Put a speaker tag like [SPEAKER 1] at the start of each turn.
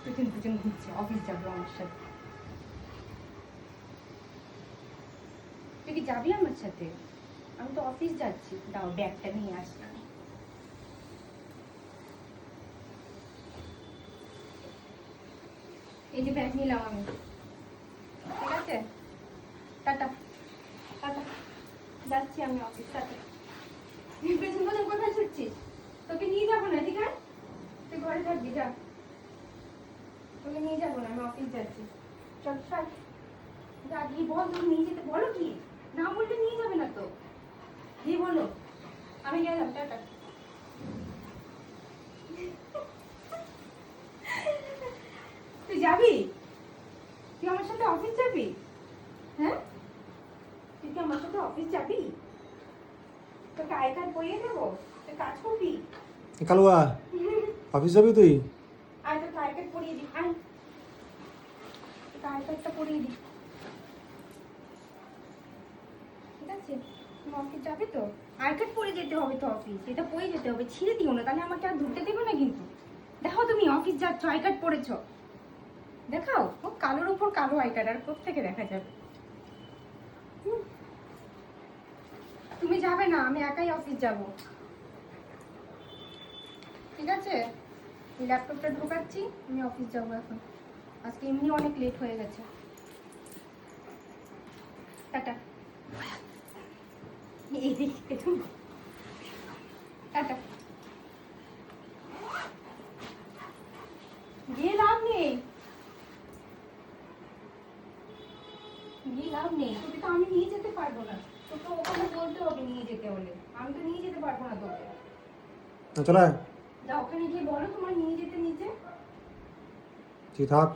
[SPEAKER 1] দুজন দুজন ঘুরছে, অফিস যাবো আমার সাথে। তুই কি যাবি আমার সাথে? আমি তো অফিস যাচ্ছি। দাও ব্যাগটা নিয়ে আসলাম। এই যে ব্যাগ নিলাম আমি, ঠিক আছে? টাটা টাটা, যাচ্ছি আমি অফিস। টাটা। পেছন পেছন কোথায় ছুটছিস? তোকে নিয়ে যাবো না, ঠিক আছে? তুই ঘরে থাকবি, যা। তোকে নিয়ে যাবো না, আমি অফিস যাচ্ছি। চল চল, যা গিয়ে বল। তুমি নিয়ে যেতে বলো, কি না বললে নিয়ে যাবে না তো। গিয়ে বলো আমি গেলাম, টাটা। তুই যাবি? তুই আমার সাথে অফিস যাবি? হ্যাঁ, তুই কি আমার সাথে অফিস যাবি? তোকে আই কার্ড বইয়ে দেবো, তুই কাজ করবি।
[SPEAKER 2] কালুয়া, অফিস যাবি তুই?
[SPEAKER 1] আয়, তোকে আই কার্ড পরিয়ে দিই, আয়। তোকে আই কার্ডটা পরিয়ে দিই, ঠিক আছে? তুমি অফিস যাবে তো? আই কার্ড পরে যেতে হবে তো অফিস, এটা পরে যেতে হবে। ছিঁড়ে দিও না, তাহলে আমাকে আর ঢুকতে দেবে না কিন্তু। দেখো তুমি অফিস যাচ্ছ, আই কার্ড পরেছ, দেখাও। ও কালোর উপর কালো আই কার্ড, আর কোত্থেকে দেখা যাবে? তুমি যাবে না, আমি একাই অফিস যাব, ঠিক আছে? ল্যাপটপটা ঢোকাচ্ছি, আমি অফিস যাবো এখন। আজকে এমনি অনেক লেট হয়ে গেছে। টাটা। এইদিকে টাটা। গিয়ে লাভ নেই, গিয়ে লাভ নেই। তোকে তো আমি নিয়ে যেতে পারবো না, তোকে ওখানে বলতে হবে নিয়ে যেতে হলে। আমি তো নিয়ে যেতে পারবো না তোকে।
[SPEAKER 2] চলে
[SPEAKER 1] যা ওখানে গিয়ে বলো তোমার নিয়ে যেতে, নিচে।
[SPEAKER 2] তুই থাক।